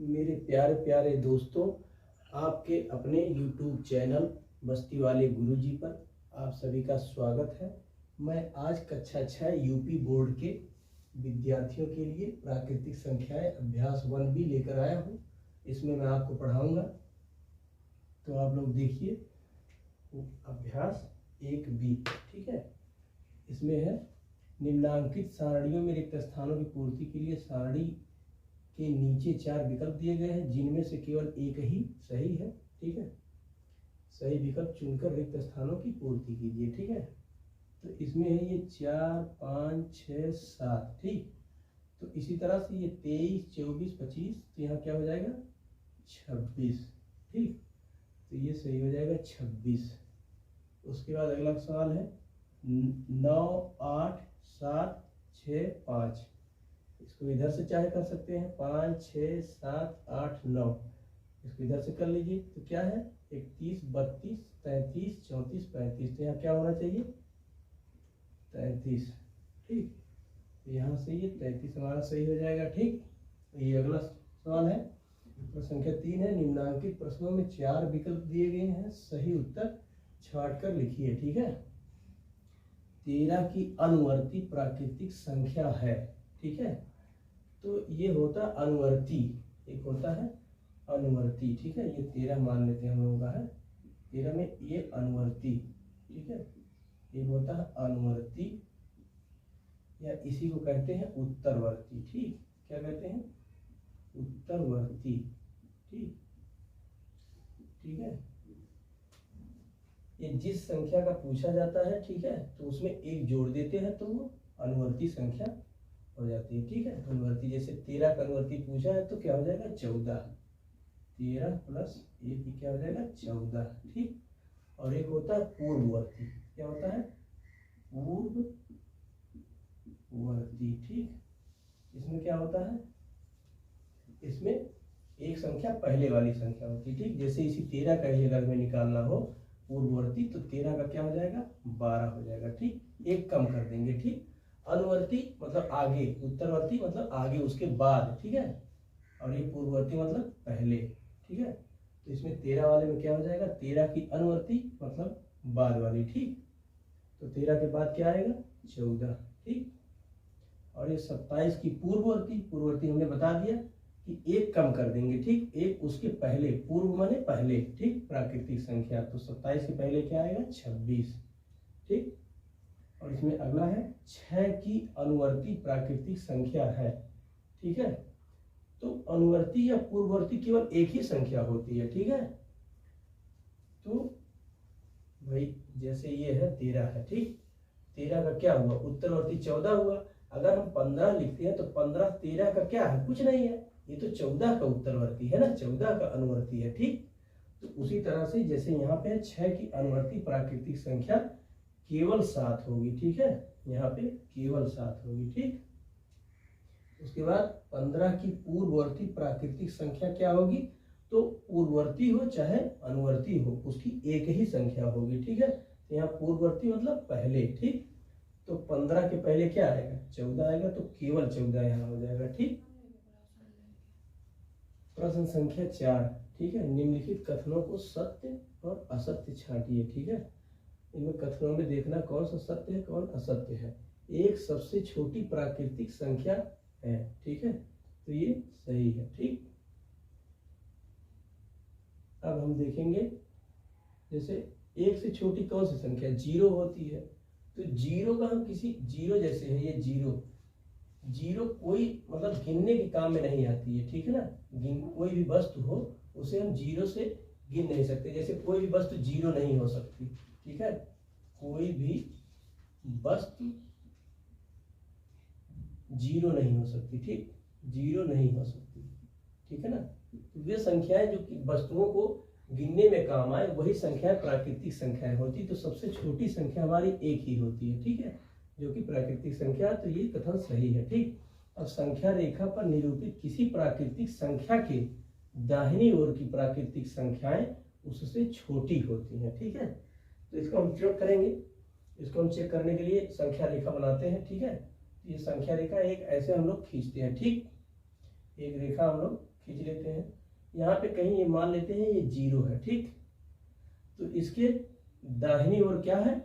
मेरे प्यारे प्यारे दोस्तों, आपके अपने YouTube चैनल बस्ती वाले गुरुजी पर आप सभी का स्वागत है। मैं आज कक्षा 6 यूपी बोर्ड के विद्यार्थियों के लिए प्राकृतिक संख्याएं अभ्यास 1B लेकर आया हूं। इसमें मैं आपको पढ़ाऊंगा, तो आप लोग देखिए अभ्यास 1B। ठीक है, इसमें है निम्नांकित सारणियों में रिक्त स्थानों की पूर्ति के लिए सारणी के नीचे 4 विकल्प दिए गए हैं, जिनमें से केवल एक ही सही है। ठीक है, सही विकल्प चुनकर रिक्त स्थानों की पूर्ति कीजिए। ठीक है, तो इसमें है ये 4, 5, 6, 7। ठीक, तो इसी तरह से ये 23, 24, 25, तो यहाँ क्या हो जाएगा 26। ठीक, तो ये सही हो जाएगा 26। उसके बाद अगला सवाल है 9, 8, 7, 6, 5। इसको इधर से चाहे कर सकते हैं 5, 6, 7, 8, 9। इसको इधर से कर लीजिए, तो क्या है 31, 32, 33, 34, 35। तो यहाँ क्या होना चाहिए 33। ठीक, तो यहाँ से ये 33 हमारा सही हो जाएगा। ठीक, ये अगला सवाल है प्रश्न संख्या 3 है निम्नांकित प्रश्नों में 4 विकल्प दिए गए हैं, सही उत्तर छांट कर लिखिए। ठीक है, 13 की अनुवर्ती प्राकृतिक संख्या है। ठीक है, तो ये होता अनुवर्ती, एक होता है अनुवर्ती। ठीक है, ये 13 मान लेते हैं हम लोगों का है 13 में ये अनुवर्ती। ठीक है, एक होता है अनुवर्ती या इसी को कहते हैं उत्तरवर्ती। ठीक, क्या कहते हैं उत्तरवर्ती। ठीक, ठीक है, ये जिस संख्या का पूछा जाता है, ठीक है, तो उसमें एक जोड़ देते हैं तो वो अनुवर्ती संख्या हो जाती है। ठीक है, अनुवर्ती जैसे 13 का अनुवर्ती पूछा है तो क्या हो जाएगा 14। 13 प्लस 1 क्या हो जाएगा 14। ठीक, और एक होता है पूर्ववर्ती, क्या होता है पूर्ववर्ती। ठीक, इसमें क्या होता है, इसमें एक संख्या पहले वाली संख्या होती है। ठीक, जैसे इसी 13 का ही अगर में निकालना हो पूर्ववर्ती, तो 13 का क्या हो जाएगा 12 हो जाएगा। ठीक, एक कम कर देंगे। ठीक, अनुवर्ती मतलब आगे, उत्तरवर्ती मतलब आगे उसके बाद। ठीक है, और ये पूर्ववर्ती मतलब पहले। ठीक है, तो इसमें 13 वाले में क्या हो जाएगा 13 की अनुवर्ती मतलब बाद वाली। ठीक, तो 13 के बाद क्या आएगा 14। ठीक, और ये 27 की पूर्ववर्ती, पूर्ववर्ती हमने बता दिया कि एक कम कर देंगे। ठीक, एक उसके पहले, पूर्व माने पहले। ठीक, प्राकृतिक संख्या, तो 27 के पहले क्या आएगा 26। ठीक, और इसमें अगला है 6 की अनुवर्ती प्राकृतिक संख्या है। ठीक है, तो अनुवर्ती या पूर्ववर्ती केवल एक ही संख्या होती है। ठीक है, तो भाई जैसे ये है 13 है। ठीक, 13 का क्या हुआ उत्तरवर्ती 14 हुआ। अगर हम 15 लिखते हैं तो 15 13 का क्या है कुछ नहीं है, ये तो 14 का उत्तरवर्ती है ना, 14 का अनुवर्ती है। ठीक, तो उसी तरह से जैसे यहाँ पे 6 की अनुवर्ती प्राकृतिक संख्या केवल 7 होगी। ठीक है, यहाँ पे केवल 7 होगी। ठीक, उसके बाद 15 की पूर्ववर्ती प्राकृतिक संख्या क्या होगी, तो पूर्ववर्ती हो चाहे अनुवर्ती हो उसकी एक ही संख्या होगी। ठीक है, तो यहाँ पूर्ववर्ती मतलब पहले। ठीक, तो 15 के पहले क्या आएगा 14 आएगा, तो केवल 14 यहाँ हो जाएगा। ठीक, प्रश्न संख्या 4। ठीक है, निम्नलिखित कथनों को सत्य और असत्य छांटिए। ठीक है, इनमें कथनों में देखना कौन सा सत्य है कौन असत्य है। एक सबसे छोटी प्राकृतिक संख्या है। ठीक है, तो ये सही है। ठीक, अब हम देखेंगे जैसे एक से छोटी कौन सी संख्या 0 होती है, तो 0 का हम किसी 0 जैसे है ये 0 कोई मतलब गिनने के काम में नहीं आती है। ठीक है ना, कोई भी वस्तु हो उसे हम 0 से गिन नहीं सकते। जैसे कोई भी वस्तु 0 नहीं हो सकती। ठीक है, कोई भी वस्तु 0 नहीं हो सकती। ठीक, 0 नहीं हो सकती। ठीक है ना, तो वे संख्याएं जो कि वस्तुओं को गिनने में काम आए वही संख्याएं प्राकृतिक संख्याएं होती। तो सबसे छोटी संख्या हमारी एक ही होती है। ठीक है, जो कि प्राकृतिक संख्या, तो ये कथन सही है। ठीक, अब संख्या रेखा पर निरूपित किसी प्राकृतिक संख्या के दाहिनी ओर की प्राकृतिक संख्याएं उससे छोटी होती हैं। ठीक है, तो इसको हम चेक करेंगे। इसको हम चेक करने के लिए संख्या रेखा बनाते हैं। ठीक है, ये संख्या रेखा एक ऐसे हम लोग खींचते हैं। ठीक, एक रेखा हम लोग खींच लेते हैं। यहाँ पे कहीं ये मान लेते हैं ये 0 है, ठीक। तो इसके दाहिनी ओर क्या है,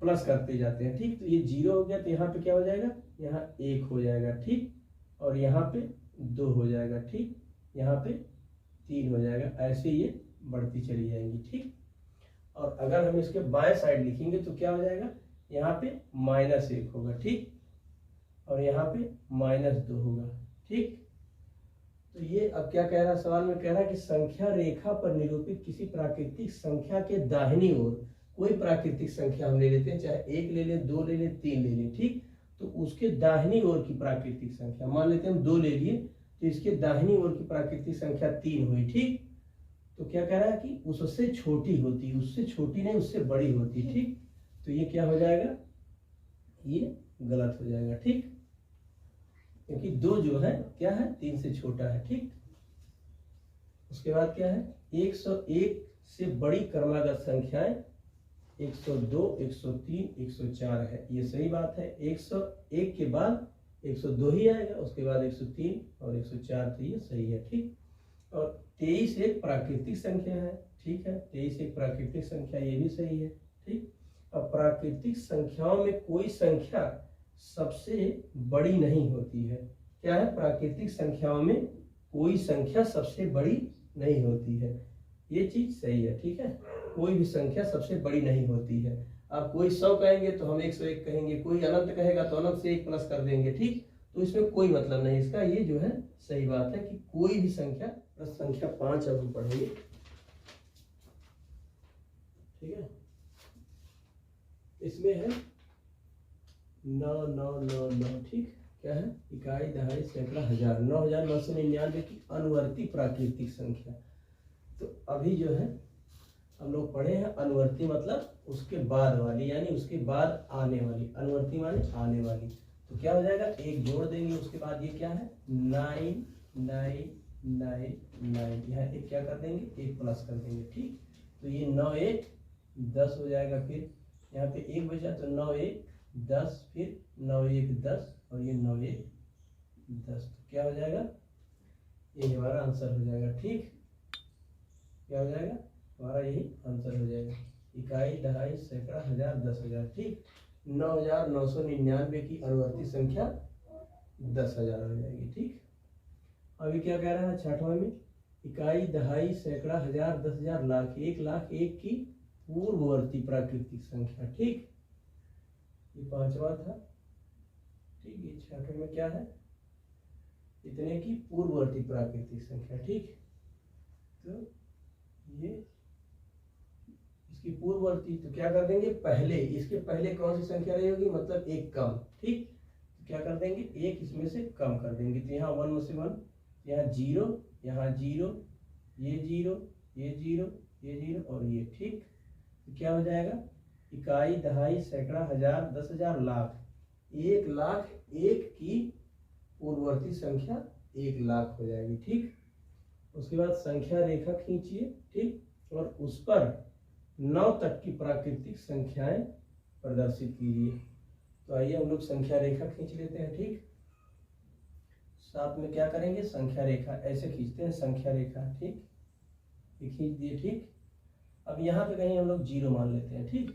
प्लस करते जाते हैं, ठीक। तो ये 0 हो गया, तो यहाँ पे क्या हो जाएगा, यहाँ 1 हो जाएगा, ठीक। और यहाँ पे 2 हो जाएगा, ठीक। यहाँ पे 3 हो जाएगा, ऐसे ये बढ़ती चली जाएंगी, ठीक। और अगर हम इसके बाएं साइड लिखेंगे तो क्या हो जाएगा, यहाँ पे -1 होगा, ठीक। और यहाँ पे -2 होगा, ठीक। तो ये अब क्या कह रहा है, सवाल में कह रहा है कि संख्या रेखा पर निरूपित किसी प्राकृतिक संख्या के दाहिनी ओर कोई प्राकृतिक संख्या हम ले लेते हैं, चाहे 1 ले लें, 2 ले लें, 3 ले लें, ठीक। तो उसके दाहिनी ओर की प्राकृतिक संख्या, मान लेते हैं हम 2 ले लिए, तो इसके दाहिनी ओर की प्राकृतिक संख्या 3 हुई, ठीक। तो क्या कह रहा है कि उससे छोटी होती, उससे छोटी नहीं उससे बड़ी होती, ठीक। तो ये क्या हो जाएगा, ये गलत हो जाएगा, ठीक। क्योंकि 2 जो है क्या है, 3 से छोटा है, ठीक। उसके बाद क्या है, 101 से बड़ी क्रमागत संख्याएं 102, 103, 104 है, ये सही बात है। 101 के बाद 102 ही आएगा, उसके बाद 103 और 104, तो ये सही है, ठीक। और 23 एक प्राकृतिक संख्या है, ठीक है, 23 एक प्राकृतिक संख्या, ये भी सही है, ठीक। अब प्राकृतिक संख्याओं में कोई संख्या सबसे बड़ी नहीं होती है। क्या है, प्राकृतिक संख्याओं में कोई संख्या सबसे बड़ी नहीं होती है, ये चीज सही है, ठीक है। कोई भी संख्या सबसे बड़ी नहीं होती है। आप कोई 100 कहेंगे तो हम 101 कहेंगे, कोई अनंत कहेगा तो अनंत से 1 प्लस कर देंगे, ठीक। तो इसमें कोई मतलब नहीं इसका, ये जो है सही बात है कि कोई भी संख्या। संख्या 5 अब हम पढ़ेंगे, ठीक है। इसमें है 9 9 9 9, ठीक। क्या है, इकाई, दहाई, सैकड़ा, हजार, 9999 की अनुवर्ती प्राकृतिक संख्या। तो अभी जो है हम लोग पढ़े हैं अनुवर्ती मतलब उसके बाद वाली, यानी उसके बाद आने वाली। अनुवर्ती माने आने वाली। तो क्या हो जाएगा, 1 जोड़ देंगे, उसके बाद ये क्या है 9 9 9 9, यहाँ एक क्या कर देंगे, 1 प्लस कर देंगे, ठीक। तो ये 9 1 10 हो जाएगा, फिर यहाँ पे 1 बचा तो 9 1 10, फिर 9 1 10 और ये 9 1 10। तो क्या हो जाएगा, ये हमारा आंसर हो जाएगा, ठीक। क्या हो जाएगा, हमारा यही आंसर हो जाएगा। इकाई, दहाई, सैकड़ा, हजार, 10,000, ठीक। 9999 की अनुवर्ती संख्या 10,000 हो जाएगी, ठीक। अभी क्या कह रहा है 6वां में, इकाई, दहाई, सैकड़ा, हजार, 10,000, लाख, 1,01,000 की पूर्ववर्ती प्राकृतिक संख्या, ठीक। ये 5वां था, ठीक। ये 6वें में क्या है, इतने की पूर्ववर्ती प्राकृतिक संख्या, ठीक। तो ये इसकी पूर्ववर्ती, तो क्या कर देंगे, पहले इसके पहले कौन सी संख्या रही होगी, मतलब 1 कम, ठीक। तो क्या कर देंगे, 1 इसमें से कम कर देंगे। तो यहाँ 1 में से 1, यहाँ 0, यहाँ 0, ये 0, ये 0, ये 0 और ये, ठीक। तो क्या हो जाएगा, इकाई, दहाई, सैकड़ा, हजार, 10,000, लाख, 1,01,000 की पूर्ववर्ती संख्या 1,00,000 हो जाएगी, ठीक। उसके बाद संख्या रेखा खींचिए, ठीक। और उस पर 9 तक की प्राकृतिक संख्याएं प्रदर्शित कीजिए। तो आइए हम लोग संख्या रेखा खींच लेते हैं, ठीक। साथ में क्या करेंगे, संख्या रेखा ऐसे खींचते हैं, संख्या रेखा, ठीक। ये खींच दिए, ठीक। अब यहाँ पे कहीं हम लोग 0 मान लेते हैं, ठीक।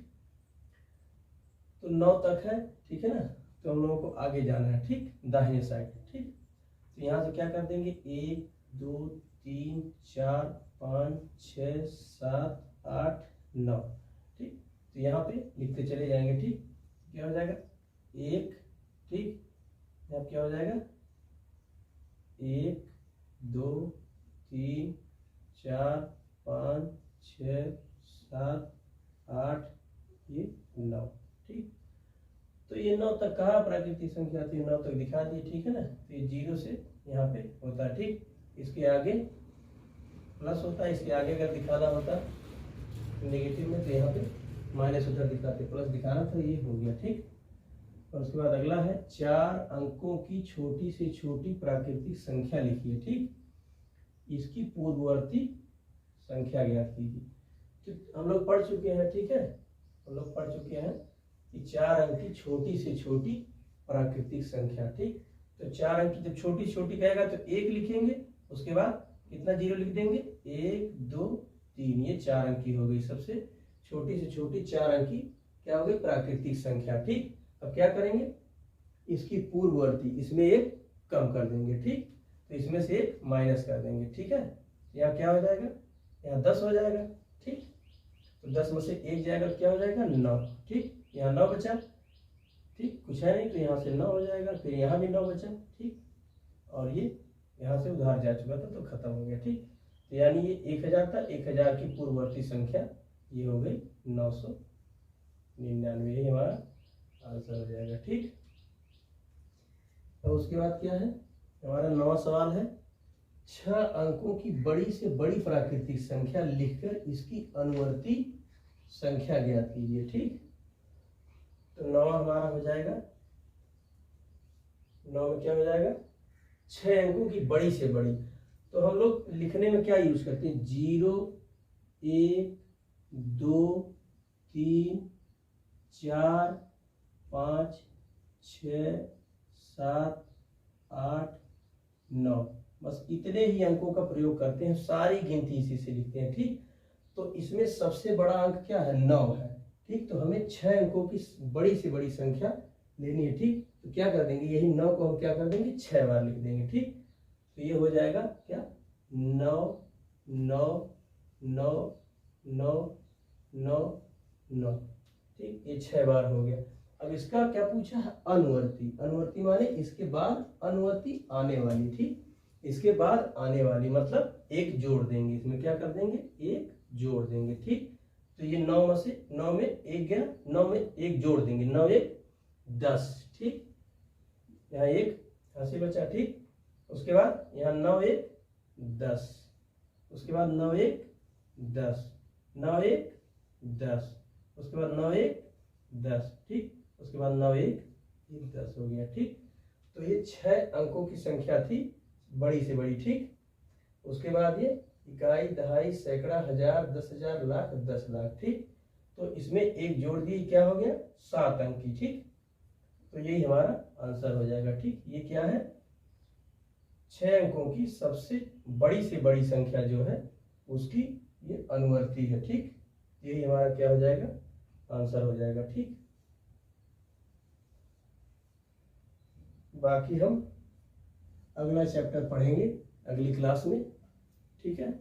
तो 9 तक है, ठीक है ना। तो हम लोगों को आगे जाना है, ठीक, दाहिने साइड, ठीक। तो यहाँ से क्या कर देंगे, 1 2 3 4 5 6 7 8 9, ठीक। तो यहाँ पे लिखते चले जाएंगे, ठीक। क्या हो जाएगा 1, ठीक। यहाँ क्या हो जाएगा 1 2 3 4 5 6 7 8, ये 9, ठीक। तो ये 9 तक कहाँ प्राकृतिक संख्या आती है, 9 तक दिखा दी, ठीक है ना। तो ये 0 से यहाँ पे होता है, ठीक। इसके आगे प्लस होता है, इसके आगे अगर दिखाना होता नेगेटिव में तो यहाँ पे माइनस उधर दिखाते, प्लस दिखाना तो ये हो गया, ठीक। और उसके बाद अगला है 4 अंकों की छोटी से छोटी प्राकृतिक संख्या लिखिए, ठीक। इसकी पूर्ववर्ती संख्या ज्ञात कीजिए। तो हम लोग पढ़ चुके हैं, ठीक है, हम लोग पढ़ चुके हैं कि 4 अंक की छोटी से छोटी प्राकृतिक संख्या, ठीक। तो 4 अंक की जब छोटी छोटी कहेगा तो 1 लिखेंगे, उसके बाद कितना जीरो लिख देंगे, 1 2 3, ये 4 अंक की हो गई, सबसे छोटी से छोटी 4 अंक की क्या हो गई, प्राकृतिक संख्या। ठीक, अब क्या करेंगे, इसकी पूर्ववर्ती इसमें एक कम कर देंगे। ठीक, तो इसमें से एक माइनस कर देंगे। ठीक है, यहाँ क्या हो जाएगा, यहाँ 10 हो जाएगा। ठीक, तो 10 में से एक जाएगा तो क्या हो जाएगा, 9। ठीक, यहाँ 9 बचा। ठीक, कुछ है नहीं तो यहाँ से 9 हो जाएगा, फिर यहाँ भी 9 बचा। ठीक, और ये यहाँ से उधार जा चुका था तो खत्म हो गया। ठीक, तो यानी ये 1000 था, 1000 की पूर्ववर्ती संख्या ये हो गई 999, यही हमारा आंसर हो जाएगा। ठीक, तो उसके बाद क्या है, हमारा 9वां सवाल है, 6 अंकों की बड़ी से बड़ी प्राकृतिक संख्या लिखकर इसकी अनुवर्ती संख्या ज्ञात कीजिए। ठीक, तो 9वां हमारा हो जाएगा, 9 में क्या हो जाएगा, 6 अंकों की बड़ी से बड़ी। तो हम लोग लिखने में क्या यूज करते हैं, 0 1 2 3 4 5 6 7 8 9, बस इतने ही अंकों का प्रयोग करते हैं, सारी गिनती इसी से लिखते हैं। ठीक, तो इसमें सबसे बड़ा अंक क्या है, 9 है। ठीक, तो हमें 6 अंकों की बड़ी से बड़ी संख्या लेनी है। ठीक, तो क्या कर देंगे, यही 9 को हम क्या कर देंगे, 6 बार लिख देंगे। ठीक, तो ये हो जाएगा क्या, 9 9 9 9 9 9। ठीक, ये 6 बार हो गया। अब इसका क्या पूछा है, अनुवर्ती। अनुवर्ती माने इसके बाद अनुवर्ती आने वाली। ठीक, इसके बाद आने वाली मतलब एक जोड़ देंगे, इसमें क्या कर देंगे, एक जोड़ देंगे। ठीक, तो ये 9 में से 9 में एक गया, 9 में एक जोड़ देंगे, 9 1 10। ठीक, यहाँ एक हंसी बचा। ठीक, उसके बाद यहाँ 9 1 10, उसके बाद 9 1 10, 9 1 10, उसके बाद 9 1 10। ठीक, उसके बाद 9 1 10 हो गया। ठीक, तो ये 6 अंकों की संख्या थी बड़ी से बड़ी। ठीक, उसके बाद ये इकाई, दहाई, सैकड़ा, हजार, 10,000, लाख, 10 लाख। ठीक, तो इसमें एक जोड़ दिए, क्या हो गया, 7 अंक की। ठीक, तो यही हमारा आंसर हो जाएगा। ठीक, ये क्या है, 6 अंकों की सबसे बड़ी से बड़ी संख्या जो है उसकी ये अनुवर्ती है। ठीक, यही हमारा क्या हो जाएगा, आंसर हो जाएगा। ठीक, बाकी हम अगला चैप्टर पढ़ेंगे अगली क्लास में। ठीक है,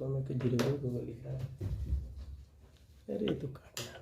लिखा है, अरे तो काटना